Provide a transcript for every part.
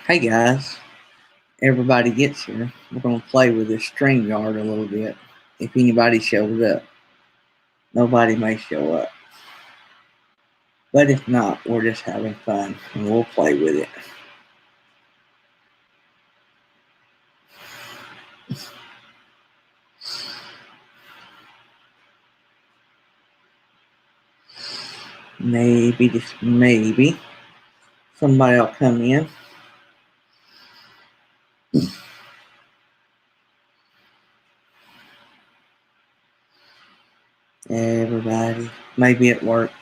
Hey guys, everybody gets here. We're going to play with this StreamYard a little bit. If anybody shows up, nobody may show up. But if not, we're just having fun and we'll play with it. Maybe, just maybe, somebody will come in. Everybody, maybe at work.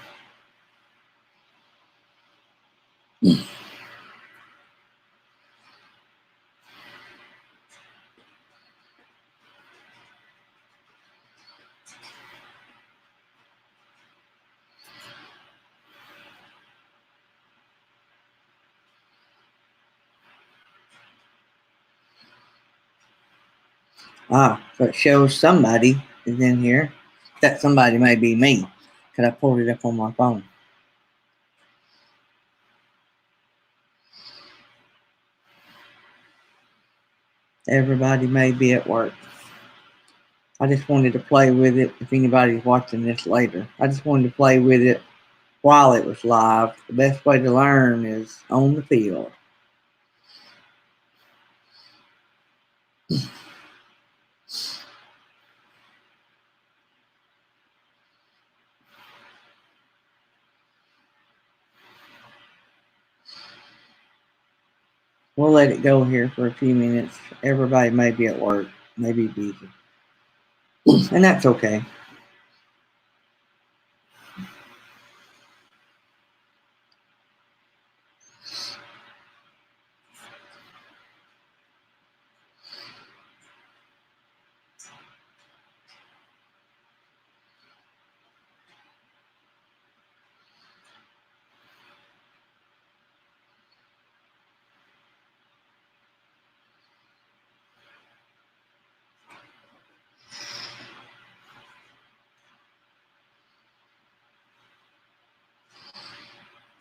So it shows somebody is in here. That somebody may be me, because I pulled it up on my phone. Everybody may be at work. I just wanted to play with it if anybody's watching this later. I just wanted to play with it while it was live. The best way to learn is on the field. We'll let it go here for a few minutes. Everybody may be at work, may be busy. And that's okay.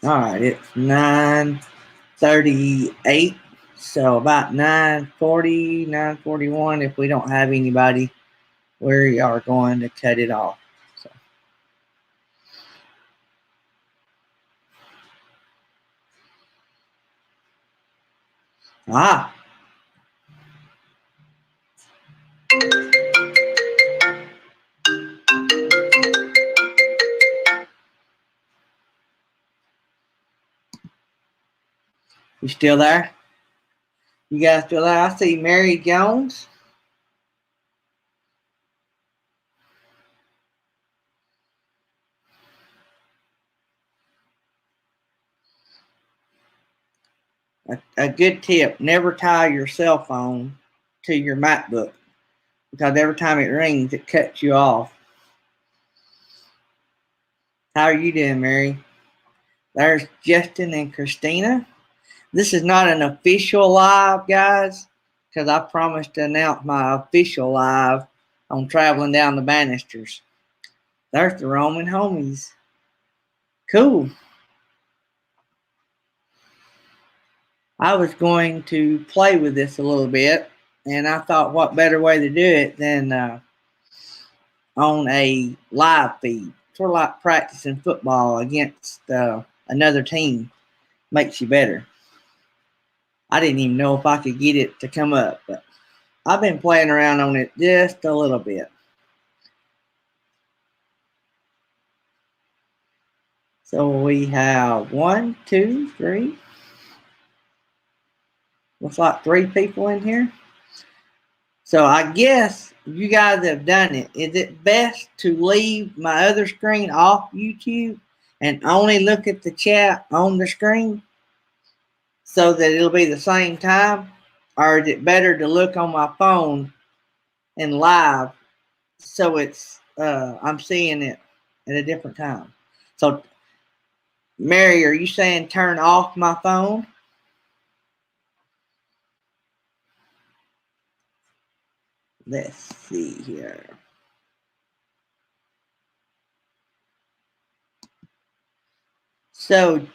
All right, it's 9:38. So about 9:40, 9:41, if we don't have anybody, we are going to cut it off. So. You still there? You guys still there? I see Mary Jones. A good tip, never tie your cell phone to your MacBook, because every time it rings, it cuts you off. How are you doing, Mary? There's Justin and Christina. This is not an official live, guys, because I promised to announce my official live on Traveling Down the Banisters. There's the Roman homies. Cool. I was going to play with this a little bit, and I thought what better way to do it than on a live feed. Sort of like practicing football against another team. Makes you better. I didn't even know if I could get it to come up, but I've been playing around on it just a little bit. So we have 1, 2, 3. Looks like 3 people in here. So I guess you guys have done it. Is it best to leave my other screen off YouTube and only look at the chat on the screen so that it'll be the same time? Or is it better to look on my phone and live so it's I'm seeing it at a different time? So Mary, are you saying turn off my phone? Let's see here. So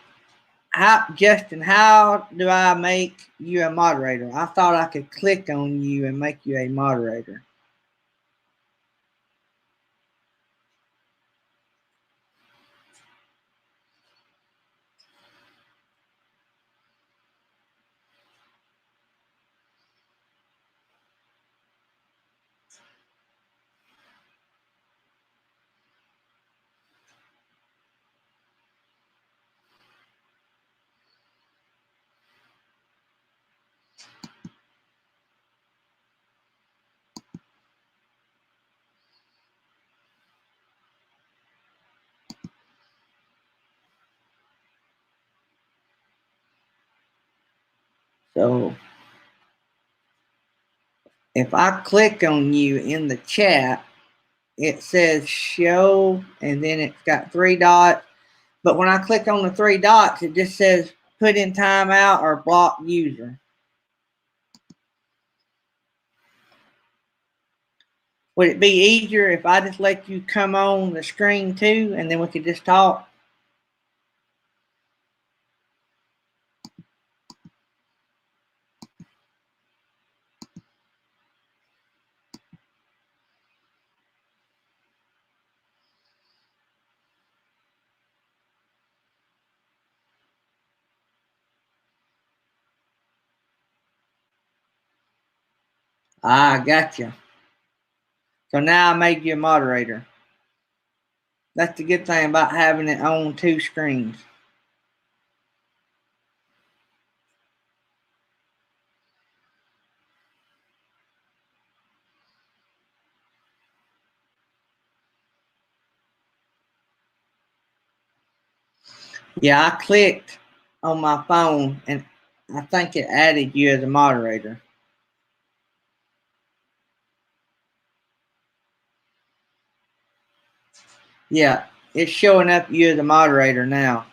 Justin, how do I make you a moderator? I thought I could click on you and make you a moderator. So if I click on you in the chat, it says show, and then it's got 3 dots. But when I click on the 3 dots, it just says put in timeout or block user. Would it be easier if I just let you come on the screen too, and then we could just talk? I got you. So now I made you a moderator. That's the good thing about having it on 2 screens. Yeah, I clicked on my phone and I think it added you as a moderator. Yeah, it's showing up you as a moderator now.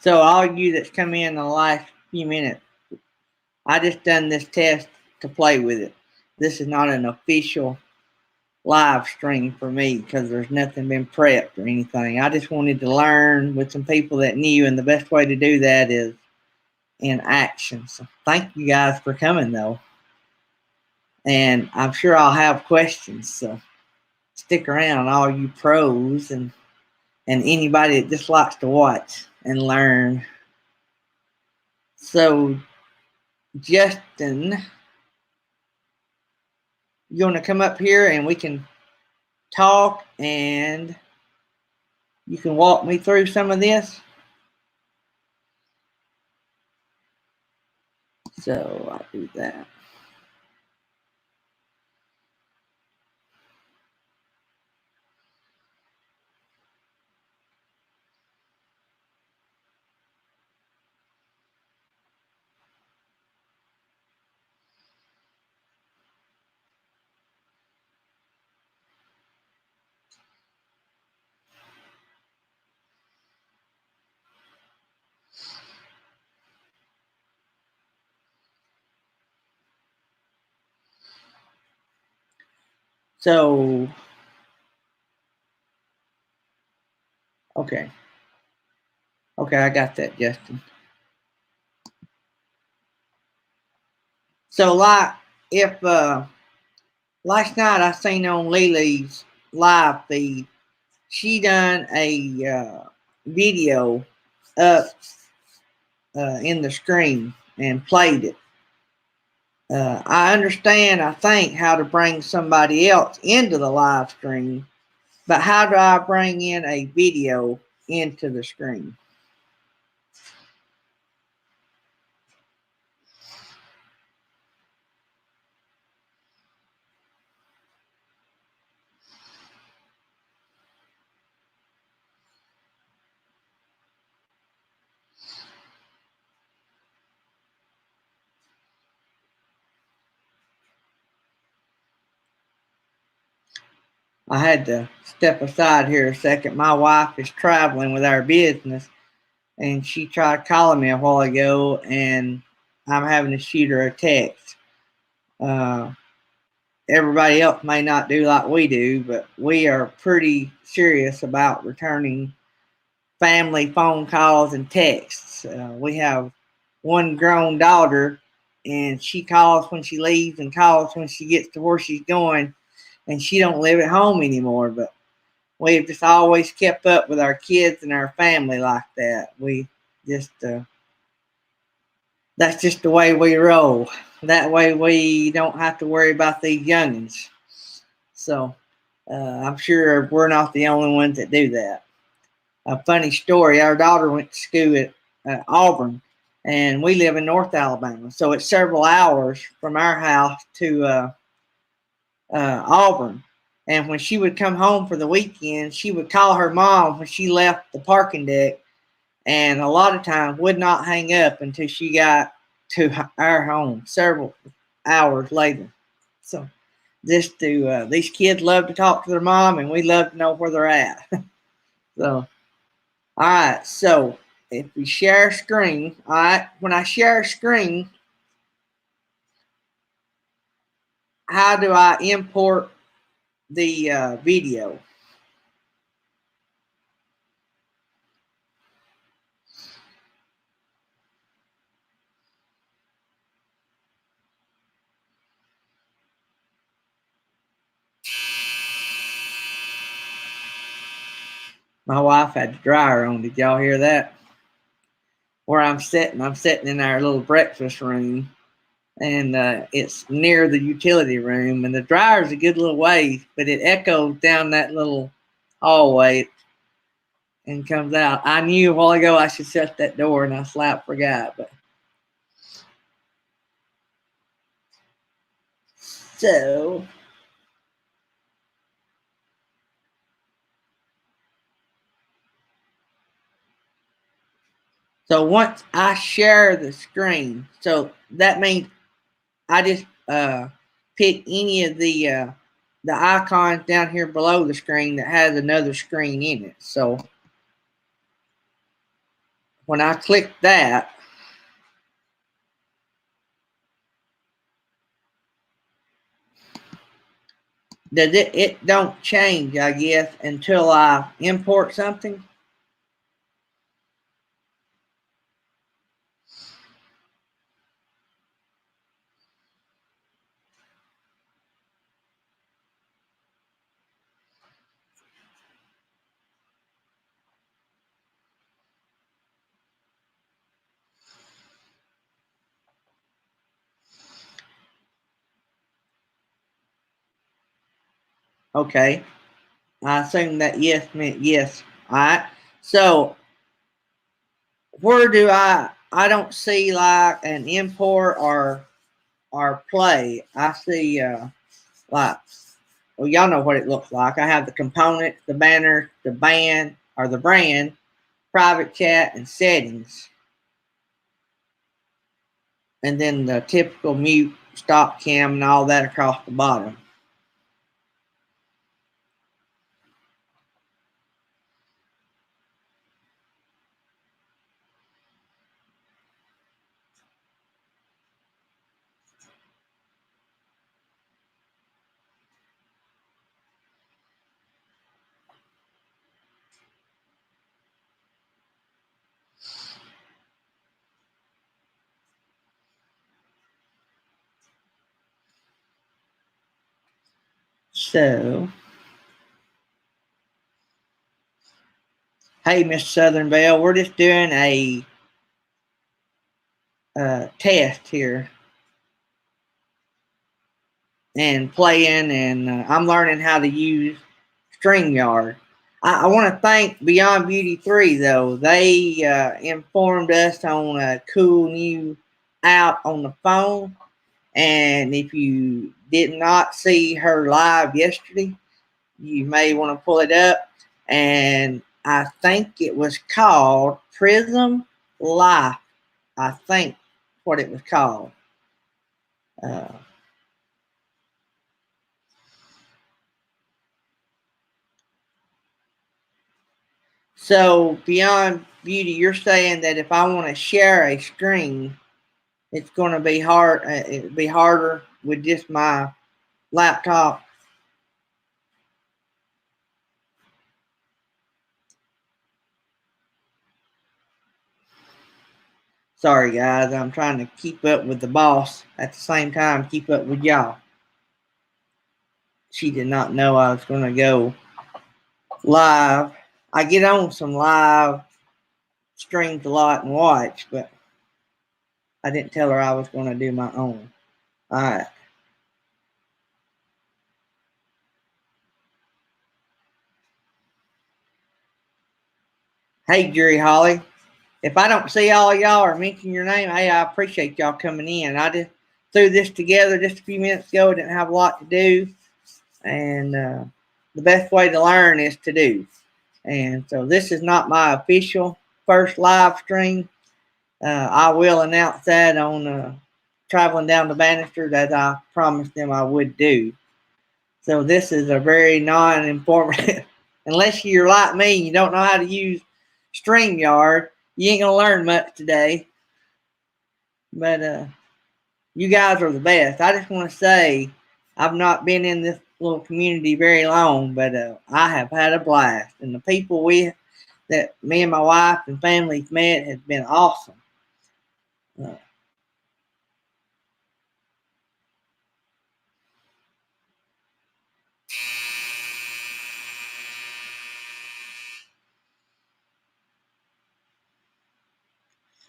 So all you that's come in the last few minutes, I just done this test to play with it. This is not an official live stream for me because there's nothing been prepped or anything. I just wanted to learn with some people that knew, and the best way to do that is in action. So thank you guys for coming though. And I'm sure I'll have questions. So stick around, all you pros and anybody that just likes to watch and learn. So Justin, you want to come up here and we can talk and you can walk me through some of this? So I'll do that. So, okay. Okay, I got that, Justin. So, like, if last night I seen on Lily's live feed, she done a video up in the screen and played it. I understand, I think, how to bring somebody else into the live stream, but how do I bring in a video into the screen? I had to step aside here a second. My wife is traveling with our business, and she tried calling me a while ago, and I'm having to shoot her a text. Uh, Everybody else may not do like we do, but we are pretty serious about returning family phone calls and texts. We have one grown daughter, and she calls when she leaves and calls when she gets to where she's going, and she don't live at home anymore. But we've just always kept up with our kids and our family like that. We just that's just the way we roll. That way we don't have to worry about these youngins. So I'm sure we're not the only ones that do that. A funny story: our daughter went to school at Auburn, and we live in North Alabama, so it's several hours from our house to Auburn. And when she would come home for the weekend, she would call her mom when she left the parking deck, and a lot of times would not hang up until she got to our home several hours later. So just to these kids love to talk to their mom, and we love to know where they're at. So all right, so if we share a screen, all right, when I share a screen, how do I import the video? My wife had the dryer on. Did y'all hear that? Where I'm sitting in our little breakfast room, and it's near the utility room, and the dryer's a good little way, but it echoes down that little hallway and comes out. I knew a while ago I should shut that door, and I slap forgot. But so once I share the screen, so that means I just pick any of the icons down here below the screen that has another screen in it. So when I click that, does it don't change, I guess, until I import something. Okay. I assume that yes meant yes. All right. So where do I don't see like an import or play. I see like, well, y'all know what it looks like. I have the component, the banner, the band or the brand, private chat, and settings, and then the typical mute, stop cam, and all that across the bottom. So, hey, Miss Southern Belle, we're just doing a test here and playing, and I'm learning how to use StreamYard. I want to thank Beyond Beauty 3, though. They informed us on a cool new app on the phone. And if you did not see her live yesterday, you may want to pull it up. And I think it was called Prism Life. I think what it was called. Uh, So beyond beauty, you're saying that if I want to share a screen, it's going to be hard. It'd be harder with just my laptop. Sorry, guys. I'm trying to keep up with the boss at the same time, keep up with y'all. She did not know I was going to go live. I get on some live streams a lot and watch, but I didn't tell her I was going to do my own. All right. Hey, Jerry Holly. If I don't see all y'all or mention your name, hey, I appreciate y'all coming in. I just threw this together just a few minutes ago. Didn't have a lot to do. And the best way to learn is to do. And so this is not my official first live stream. I will announce that on Traveling Down the Bannisters, as I promised them I would do. So this is a very non-informative, unless you're like me and you don't know how to use StreamYard, you ain't gonna learn much today. But you guys are the best. I just want to say I've not been in this little community very long, but I have had a blast, and the people that me and my wife and family's met has been awesome. All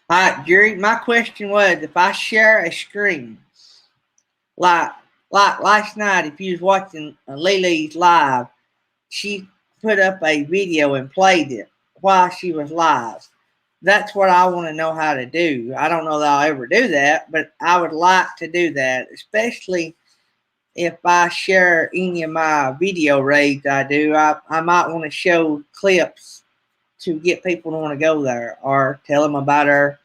right, Jerry, my question was, if I share a screen, like like last night, if you was watching Lily's live, she put up a video and played it while she was live. That's what I want to know how to do. I don't know that I'll ever do that, but I would like to do that, especially if I share any of my video raids I do. I might want to show clips to get people to want to go there, or tell them about our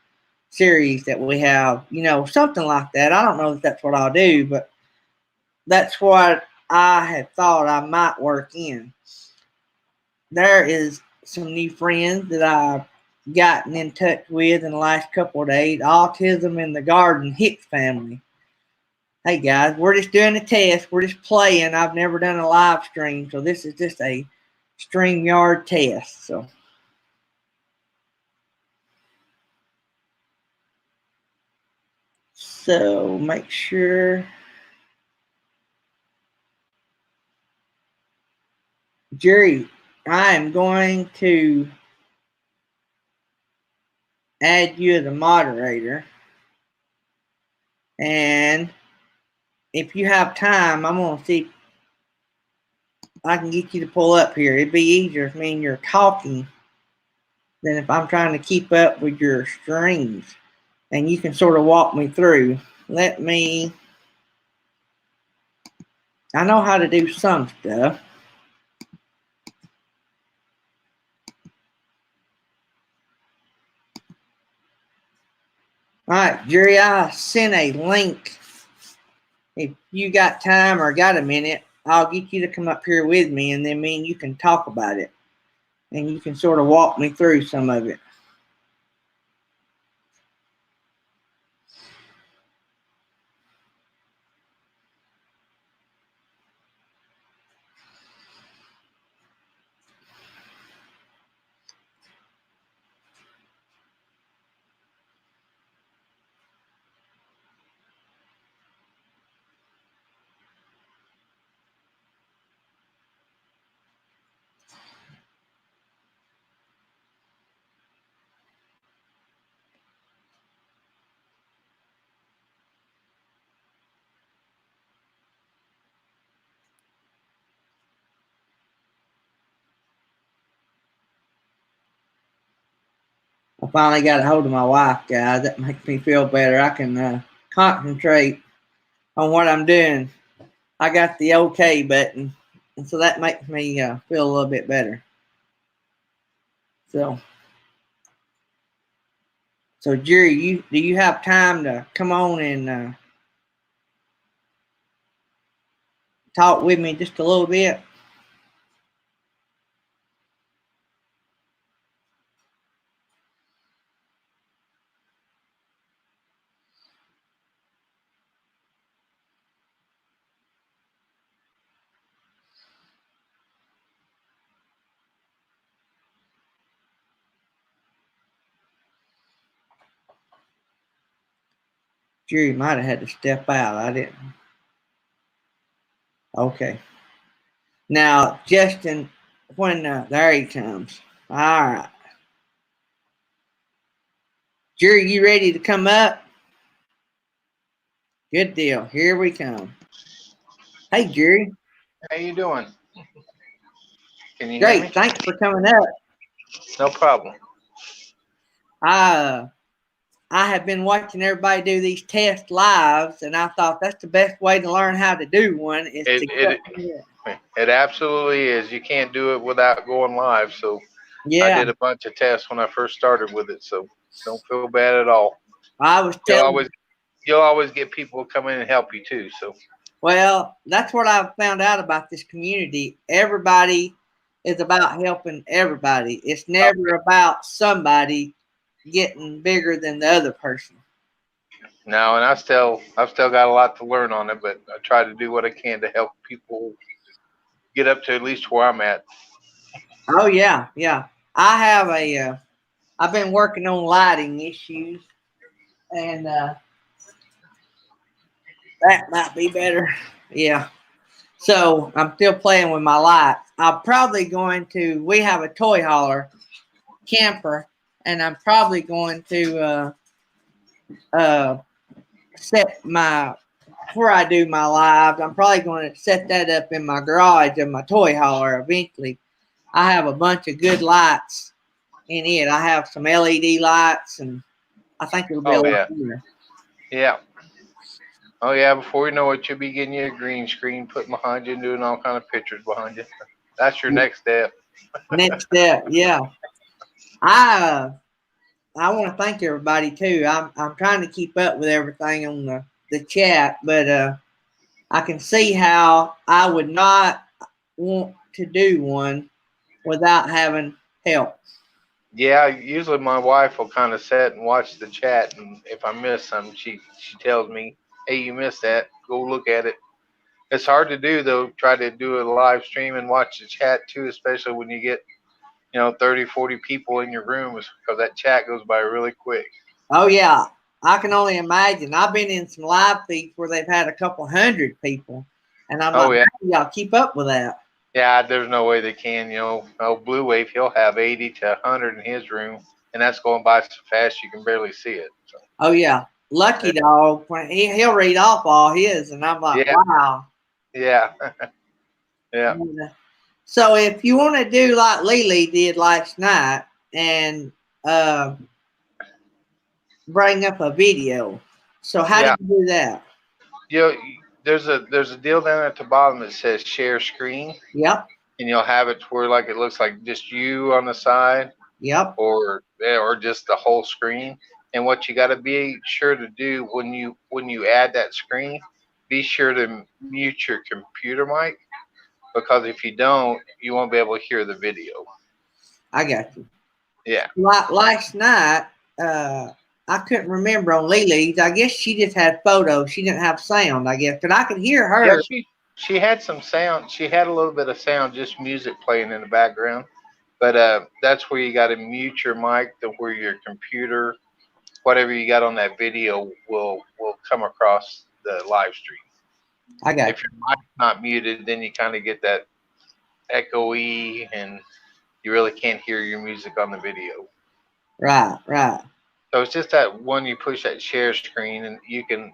series that we have, something like that. I don't know if that's what I'll do, but that's what I had thought I might work in. There is some new friends that I've gotten in touch with in the last couple of days. Autism in the Garden Hicks family. Hey guys, we're just doing a test. We're just playing. I've never done a live stream, so this is just a StreamYard test. So make sure. Jerry, I am going to add you as a moderator. And if you have time, I'm going to see if I can get you to pull up here. It'd be easier if me and you're talking than if I'm trying to keep up with your strings. And you can sort of walk me through. I know how to do some stuff. All right, Jerry, I sent a link. If you got time or got a minute, I'll get you to come up here with me, and then me and you can talk about it. And you can sort of walk me through some of it. I finally got a hold of my wife, guys. That makes me feel better. I can concentrate on what I'm doing. I got the OK button, and so that makes me feel a little bit better. So Jerry, do you have time to come on and talk with me just a little bit? Jerry might have had to step out. I didn't. Okay. Now, Justin, when there he comes. All right. Jerry, you ready to come up? Good deal. Here we come. Hey, Jerry. How you doing? Can you hear me? Great. Thanks for coming up. No problem. I have been watching everybody do these test lives, and I thought that's the best way to learn how to do one is It to it get. it absolutely is. You can't do it without going live. So I Yeah, did a bunch of tests when I first started with it. So don't feel bad at all. I was You'll telling. always you'll always get people come in and help you too. So Well, that's what I've found out about this community. Everybody is about helping everybody. It's oh, never about somebody getting bigger than the other person. now, and I've still got a lot to learn on it, but I try to do what I can to help people get up to at least where I'm at. Oh yeah, yeah. I have a. I've been working on lighting issues, and that might be better. Yeah. So I'm still playing with my lights. I'm probably going to. We have a toy hauler camper, and I'm probably going to uh, set my before I do my lives. I'm probably going to set that up in my garage in my toy hauler eventually. I have a bunch of good lights in it. I have some LED lights, and I think it'll be a Oh lot yeah, better. yeah. Oh yeah. Before you know it, you'll be getting you a green screen, putting behind you, and doing all kind of pictures behind you. That's your next step. Next step, yeah. I uh, I want to thank everybody too. I'm trying to keep up with everything on the chat, but I can see how I would not want to do one without having help. Yeah, usually my wife will kind of sit and watch the chat, and if I miss something, she tells me, "Hey, you missed that. Go look at it." It's hard to do though. Try to do a live stream and watch the chat too, especially when you get 30, 40 people in your room, because that chat goes by really quick. Oh yeah, I can only imagine. I've been in some live feeds where they've had a couple hundred people, and I'm like, Oh how yeah, do y'all keep up with that? yeah. There's no way they can. Blue Wave, he'll have 80 to 100 in his room, and that's going by so fast you can barely see it. So Oh yeah, Lucky yeah, Dog when he'll read off all his, and I'm like, yeah, wow. yeah, yeah. So if you want to do like Lily did last night and uh, bring up a video, so how do Yeah. you do that? You know, there's a deal down at the bottom that says share screen, Yep, and you'll have it to where like it looks like just you on the side, yep. or just the whole screen. And what you got to be sure to do when you add that screen, be sure to mute your computer mic, because if you don't, you won't be able to hear the video. I got you. Yeah. Like last night, uh, I couldn't remember on Lily's. I guess she just had photos. She didn't have sound. I guess, but I could hear Yeah, her. she had some sound. She had a little bit of sound, just music playing in the background. But that's where you got to mute your mic to where your computer, whatever you got on that video, will come across the live stream. I got If you. your mic's not muted, then you kind of get that echoey, and you really can't hear your music on the video. Right, right. So it's just that when you push that share screen, and you can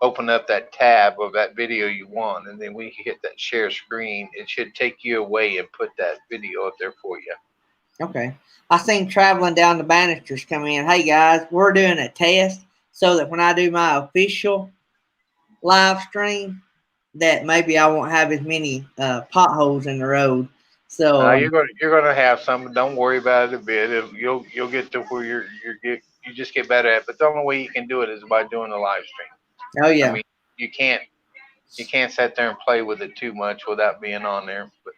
open up that tab of that video you want, and then when you hit that share screen, it should take you away and put that video up there for you. Okay. I seen traveling down the banisters come in. Hey guys, we're doing a test so that when I do my official live stream, that maybe I won't have as many potholes in the road. So You're gonna have some. Don't worry about it a bit. You'll get to where you just get better at it. But the only way you can do it is by doing a live stream. oh I yeah, mean, you can't sit there and play with it too much without being on there. But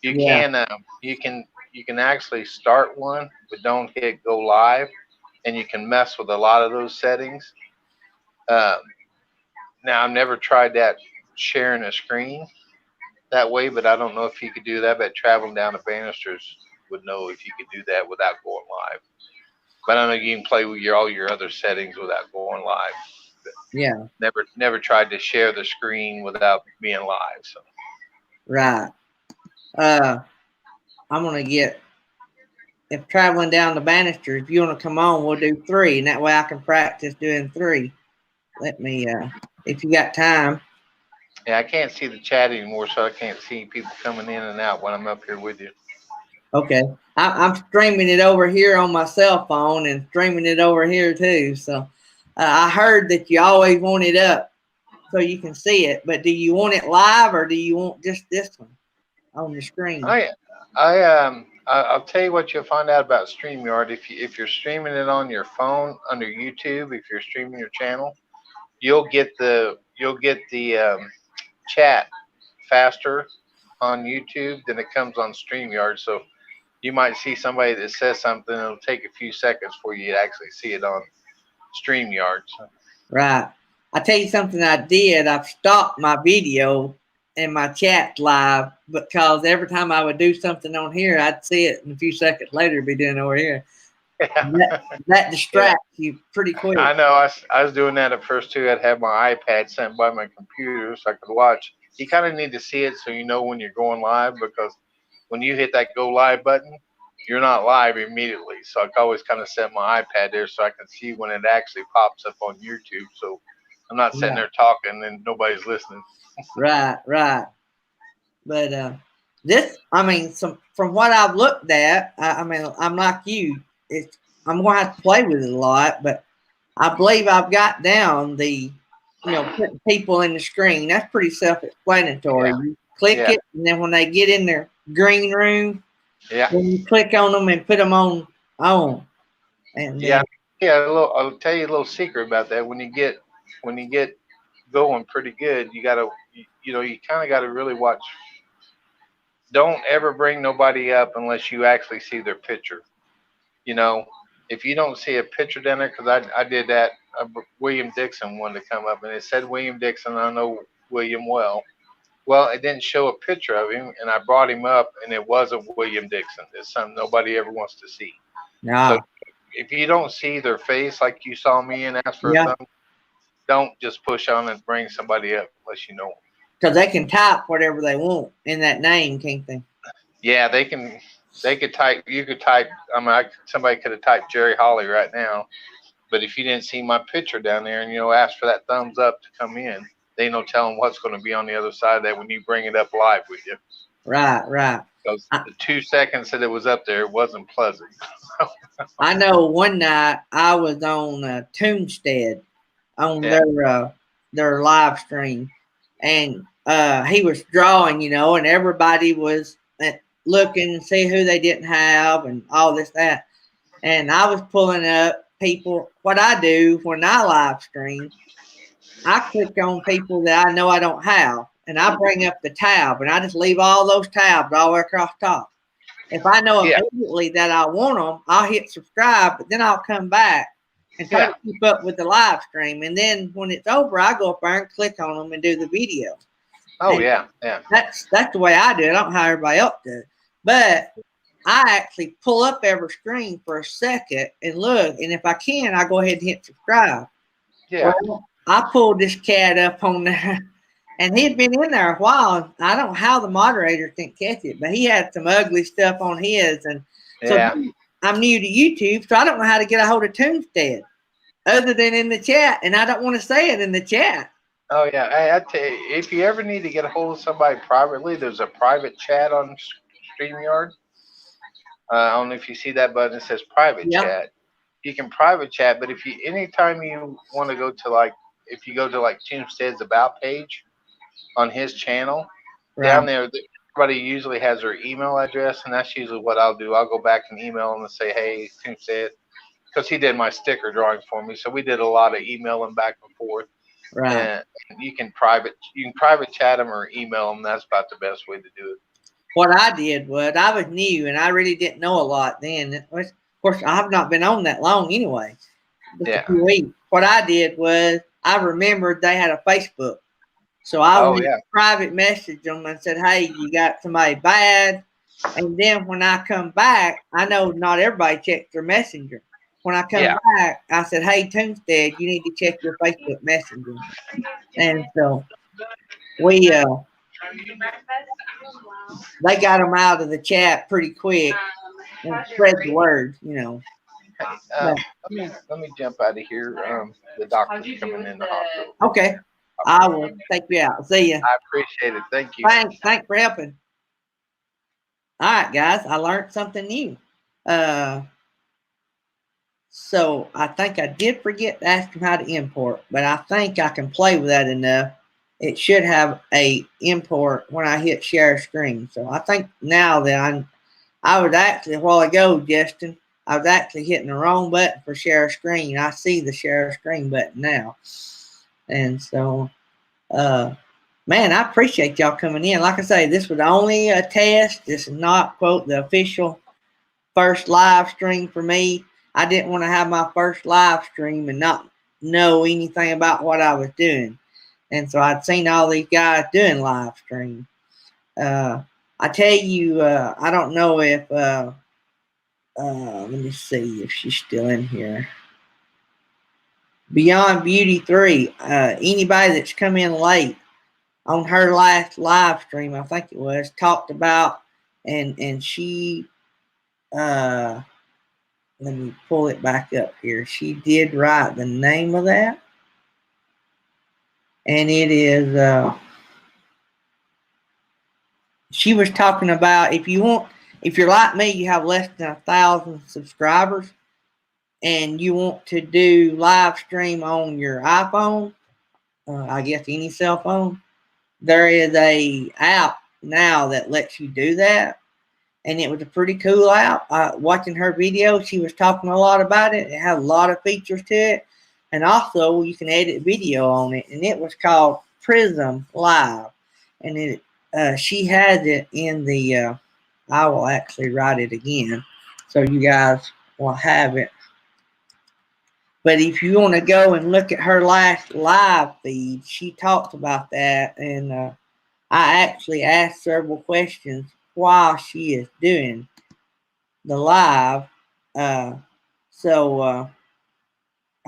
you yeah. can you can actually start one, but don't hit go live, and you can mess with a lot of those settings. Um, Now I've never tried that sharing a screen that way, but I don't know if you could do that. But traveling down the banisters would know if you could do that without going live. But I know you can play with all your other settings without going live. Yeah, Never tried to share the screen without being live. So right. I'm gonna get, if traveling down the banister, if you want to come on, we'll do 3, and that way I can practice doing 3. Let me, if you got time. yeah, I can't see the chat anymore, so I can't see people coming in and out when I'm up here with you. Okay, I'm streaming it over here on my cell phone and streaming it over here too. So I heard that you always want it up so you can see it, but do you want it live or do you want just this one on the screen? I'll tell you what you'll find out about StreamYard. If you're streaming it on your phone under YouTube, if you're streaming your channel, you'll get the chat faster on YouTube than it comes on StreamYard. So you might see somebody that says something, it'll take a few seconds for you to actually see it on StreamYard. So. Right. I tell you something I did. I've stopped my video and my chat live because every time I would do something on here, I'd see it, and a few seconds later be doing over here. That distracts you pretty quick. I know. I was doing that at first too. I'd have my iPad sent by my computer so I could watch. You kind of need to see it so you know when you're going live, because when you hit that go live button, you're not live immediately. So I always kind of set my iPad there so I can see when it actually pops up on YouTube. So I'm not sitting there talking and nobody's listening. Right. But this, I mean, from what I've looked at, I mean, I'm like you. I'm going to have to play with it a lot, but I believe I've got down the, putting people in the screen. That's pretty self-explanatory. Yeah. You click it, and then when they get in their green room, then you click on them and put them on. And I'll tell you a little secret about that. When you get going pretty good, you kind of got to really watch. Don't ever bring nobody up unless you actually see their picture. If you don't see a picture down there, because I did that. William Dixon wanted to come up, and it said William Dixon. I know William well. Well, it didn't show a picture of him, and I brought him up, and it wasn't William Dixon. It's something nobody ever wants to see. no. So if you don't see their face like you saw me and ask for a thumb, don't just push on and bring somebody up unless you know them. Because they can type whatever they want in that name, can't they? Yeah, they can. They could type. You could type. Somebody could have typed Jerry Holly right now, but if you didn't see my picture down there and ask for that thumbs up to come in, they ain't no telling what's going to be on the other side of that when you bring it up live with you. Right. Because the 2 seconds that it was up there, it wasn't pleasant. I know one night I was on Toonstead on their live stream, and he was drawing, and everybody was looking and see who they didn't have and all this, that. And I was pulling up people. What I do when I live stream, I click on people that I know I don't have, and I bring up the tab, and I just leave all those tabs all the way across top. If I know immediately that I want them, I'll hit subscribe, but then I'll come back and try to keep up with the live stream. And then when it's over, I go up there and click on them and do the video. Oh, and yeah. That's the way I do it. I don't know how everybody else does it. But I actually pull up every screen for a second and look. And if I can, I go ahead and hit subscribe. Yeah. Well, I pulled this cat up on there. And he'd been in there a while. I don't know how the moderator didn't catch it, but he had some ugly stuff on his. And so I'm new to YouTube, so I don't know how to get a hold of Toonstead other than in the chat. And I don't want to say it in the chat. Oh, yeah. I tell you, if you ever need to get a hold of somebody privately, there's a private chat on StreamYard. I don't know if you see that button that says private chat. You can private chat, but anytime you want to go to if you go to Toonstead's About page, on his channel, down there, everybody usually has their email address, and that's usually what I'll do. I'll go back and email him and say, hey, Toonstead, because he did my sticker drawing for me, so we did a lot of emailing back and forth. Right. And you can private chat him or email him. That's about the best way to do it. What I did was I was new, and I really didn't know a lot then. Of course, I have not been on that long anyway. Just a few weeks. What I did was I remembered they had a Facebook. So I would private message them and said, hey, you got somebody bad? And then when I come back, I know not everybody checks their messenger. when I come Yeah. back, I said, "Hey, Toonstead, you need to check your Facebook Messenger." And so we they got them out of the chat pretty quick and spread the word, you know. Hey, But let me jump out of here. The doctor's coming in the hospital. okay, I will take you out. See ya. I appreciate it. Thank you. Thanks for helping. All right, guys, I learned something new. So I think I did forget to ask him how to import, but I think I can play with that enough. It should have a import when I hit share screen. So I think now that I was actually a while ago, Justin, I was actually hitting the wrong button for share screen. I see the share screen button now. And so, man, I appreciate y'all coming in. Like I say, this was only a test. This is not, quote, the official first live stream for me. I didn't want to have my first live stream and not know anything about what I was doing. And so I'd seen all these guys doing live stream. I tell you, I don't know if, let me see if she's still in here. Beyond Beauty 3, anybody that's come in late on her last live stream, I think it was, talked about, and she, let me pull it back up here. She did write the name of that. And it is, she was talking about if you're like me, you have less than 1,000 subscribers and you want to do live stream on your iPhone, I guess any cell phone, there is a app now that lets you do that. And it was a pretty cool app. Watching her video, she was talking a lot about it. It had a lot of features to it. And also, you can edit video on it. And it was called Prism Live. And she has it in the, I will actually write it again so you guys will have it. But if you want to go and look at her last live feed, she talks about that. And I actually asked several questions while she is doing the live. So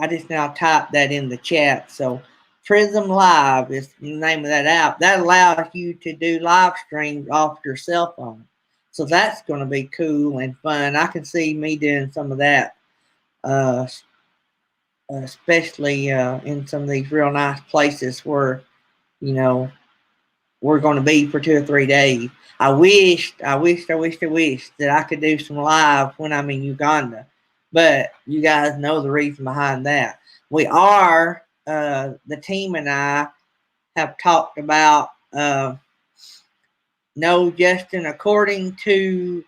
I just now typed that in the chat. So Prism Live is the name of that app. That allows you to do live streams off your cell phone. So that's going to be cool and fun. I can see me doing some of that, especially in some of these real nice places where, you know, we're going to be for 2 or 3 days. I wished that I could do some live when I'm in Uganda. But you guys know the reason behind that. We are, the team and I have talked about, no, Justin, according to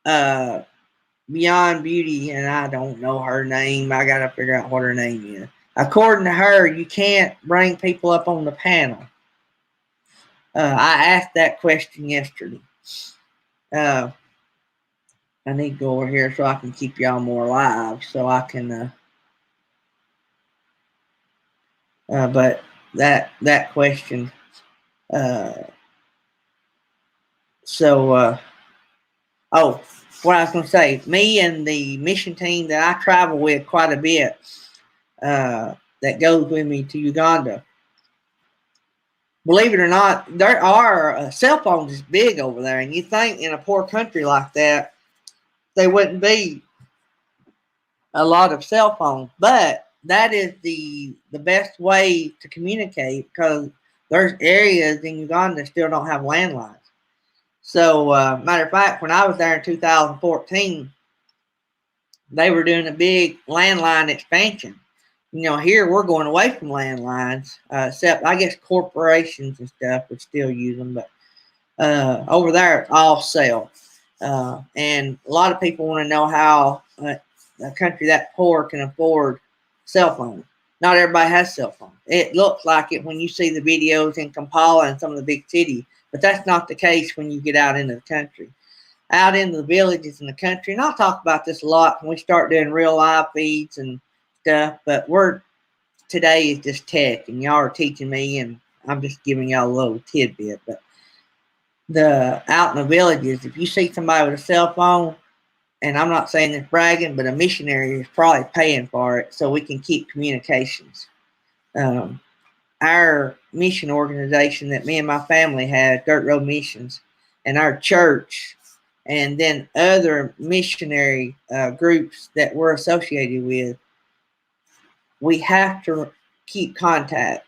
Beyond Beauty, and I don't know her name. I got to figure out what her name is. According to her, you can't bring people up on the panel. I asked that question yesterday. I need to go over here so I can keep y'all more live, so I can. But that question. Oh, what I was going to say, me and the mission team that I travel with quite a bit, that goes with me to Uganda. Believe it or not, there are cell phones is big over there, and you think in a poor country like that, there wouldn't be a lot of cell phones, but that is the best way to communicate because there's areas in Uganda that still don't have landlines. So, matter of fact, when I was there in 2014, they were doing a big landline expansion. You know, here we're going away from landlines, except I guess corporations and stuff would still use them, but over there it's all cell. And a lot of people want to know how a country that poor can afford cell phones. Not everybody has cell phones. It looks like it when you see the videos in Kampala and some of the big cities, but that's not the case when you get out into the country. Out into the villages in the country, and I'll talk about this a lot when we start doing real live feeds and stuff, but today is just tech, and y'all are teaching me, and I'm just giving y'all a little tidbit. But out in the villages, if you see somebody with a cell phone, and I'm not saying this bragging, but a missionary is probably paying for it so we can keep communications. Our mission organization that me and my family had, Dirt Road Missions, and our church, and then other missionary groups that we're associated with, we have to keep contact.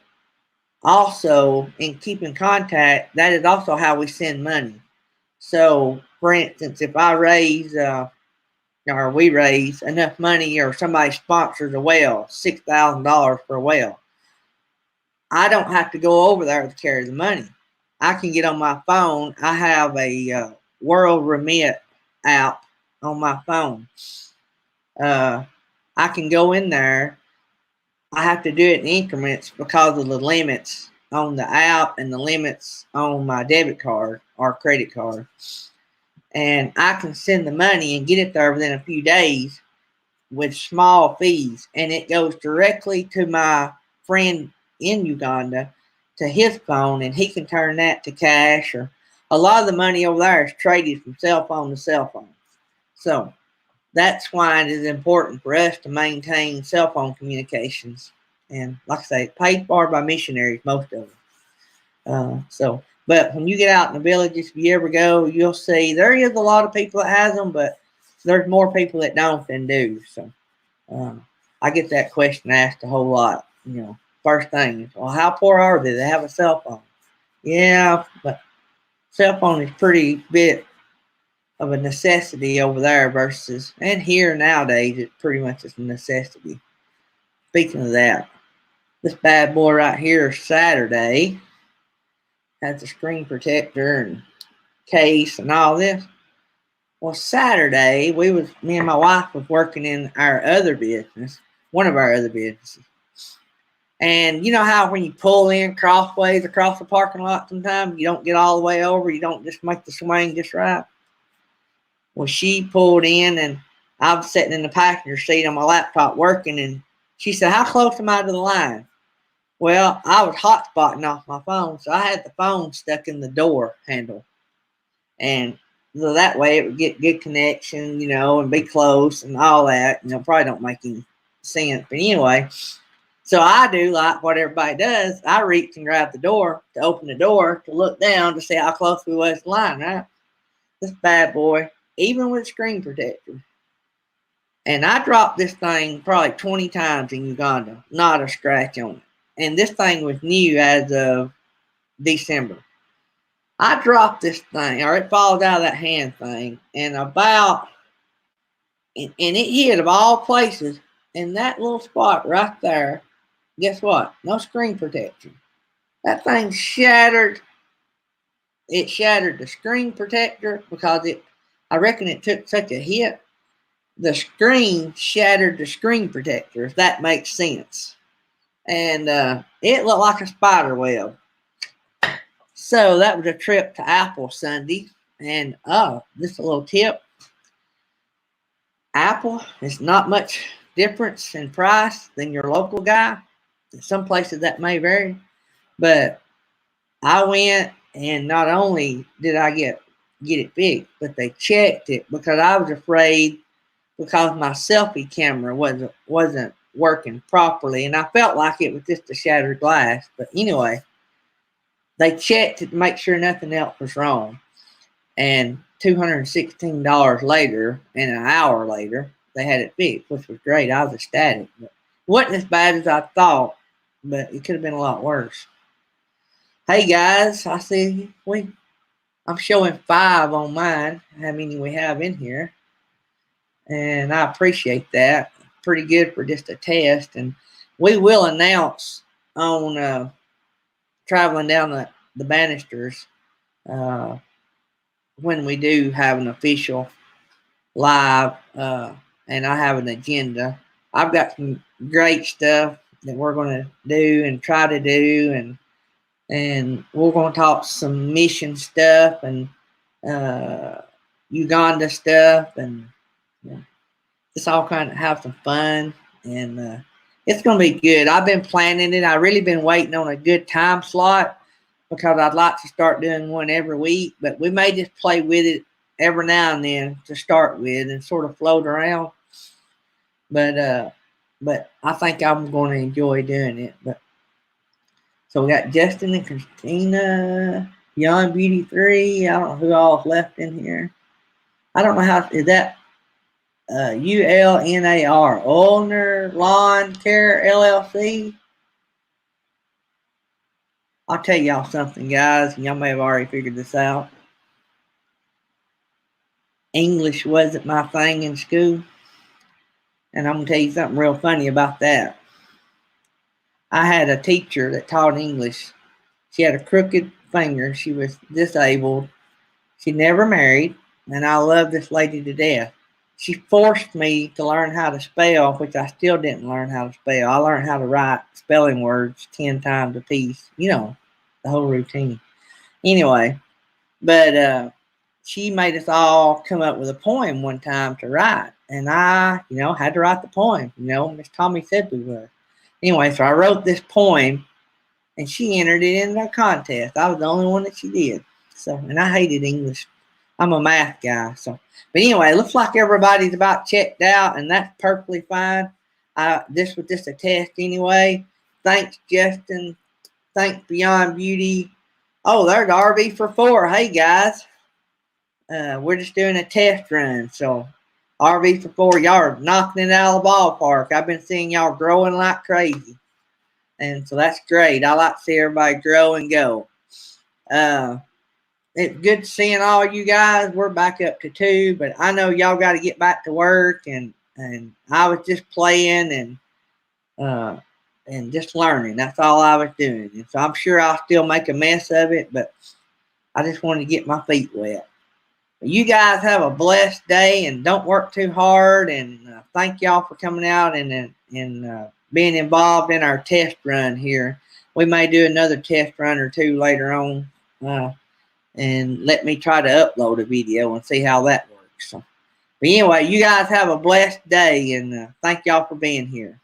Also, in keeping contact, that is also how we send money. So, for instance, if I raise or we raise enough money, or somebody sponsors a well, $6,000 for a well, I don't have to go over there to carry the money. I can get on my phone. I have a World Remit app on my phone. I can go in there. I have to do it in increments because of the limits on the app and the limits on my debit card or credit card. And I can send the money and get it there within a few days with small fees. And it goes directly to my friend in Uganda to his phone, and he can turn that to cash. Or a lot of the money over there is traded from cell phone to cell phone. So that's why it is important for us to maintain cell phone communications. And like I say, paid for by missionaries, most of them. But when you get out in the villages, if you ever go, you'll see there is a lot of people that has them, but there's more people that don't than do. So I get that question asked a whole lot. First thing is, well, how poor are they? They have a cell phone. Yeah, but cell phone is pretty bit of a necessity over there versus, and here nowadays, it pretty much is a necessity. Speaking of that, this bad boy right here, Saturday, has a screen protector and case and all this. Well, Saturday, me and my wife was working in our other business, one of our other businesses. And you know how when you pull in crossways across the parking lot sometimes, you don't get all the way over, you don't just make the swing just right. Well, she pulled in, and I was sitting in the passenger seat on my laptop working, and she said, how close am I to the line? Well, I was hotspotting off my phone, so I had the phone stuck in the door handle. And so that way it would get good connection, and be close and all that. Probably don't make any sense. But anyway, so I do like what everybody does. I reach and grab the door to open the door to look down to see how close we was to the line, right? This bad boy, even with screen protector. And I dropped this thing probably 20 times in Uganda, not a scratch on it. And this thing was new as of December. I dropped this thing, or it falls out of that hand thing, and it hit of all places in that little spot right there. Guess what? No screen protection. That thing shattered. It shattered the screen protector because I reckon it took such a hit. The screen shattered the screen protector, if that makes sense. And it looked like a spider web. So that was a trip to Apple Sunday. And just a little tip. Apple is not much difference in price than your local guy. In some places that may vary. But I went, and not only did I get it fixed, but they checked it because I was afraid because my selfie camera wasn't working properly, and I felt like it was just a shattered glass. But anyway, they checked it to make sure nothing else was wrong. And $216 later, and an hour later, they had it fixed, which was great. I was ecstatic. But it wasn't as bad as I thought, but it could have been a lot worse. Hey guys, I see I'm showing 5 on mine, how many we have in here. And I appreciate that. Pretty good for just a test. And we will announce on traveling down the banisters when we do have an official live, and I have an agenda. I've got some great stuff that we're going to do and try to do, and we're going to talk some mission stuff and Uganda stuff, and just all kind of have some fun, and it's going to be good. I've been planning it. I've really been waiting on a good time slot because I'd like to start doing one every week, but we may just play with it every now and then to start with and sort of float around. But I think I'm going to enjoy doing it. But so we got Justin and Christina, Beyond Beauty 3. I don't know who all's left in here. I don't know how, is that ULNAR, Ulner Lawn Care LLC? I'll tell y'all something, guys. Y'all may have already figured this out. English wasn't my thing in school. And I'm going to tell you something real funny about that. I had a teacher that taught English. She had a crooked finger. She was disabled. She never married. And I love this lady to death. She forced me to learn how to spell, which I still didn't learn how to spell. I learned how to write spelling words 10 times a piece. You know, the whole routine. Anyway, but she made us all come up with a poem one time to write. And I, had to write the poem. Miss Tommy said we would. Anyway, so I wrote this poem, and she entered it in a contest. I was the only one that she did. So, and I hated English. I'm a math guy. So, but anyway, it looks like everybody's about checked out, and that's perfectly fine. This was just a test anyway. Thanks, Justin. Thanks, Beyond Beauty. Oh, there's RV for 4. Hey, guys. We're just doing a test run. So, RV for 4, y'all are knocking it out of the ballpark. I've been seeing y'all growing like crazy. And so that's great. I like to see everybody grow and go. It's good seeing all you guys. We're back up to 2, but I know y'all got to get back to work, and I was just playing and just learning. That's all I was doing. And so I'm sure I'll still make a mess of it, but I just wanted to get my feet wet. But you guys have a blessed day, and don't work too hard. And thank y'all for coming out and being involved in our test run here. We may do another test run or 2 later on. And let me try to upload a video and see how that works. So, but anyway, you guys have a blessed day, and thank y'all for being here.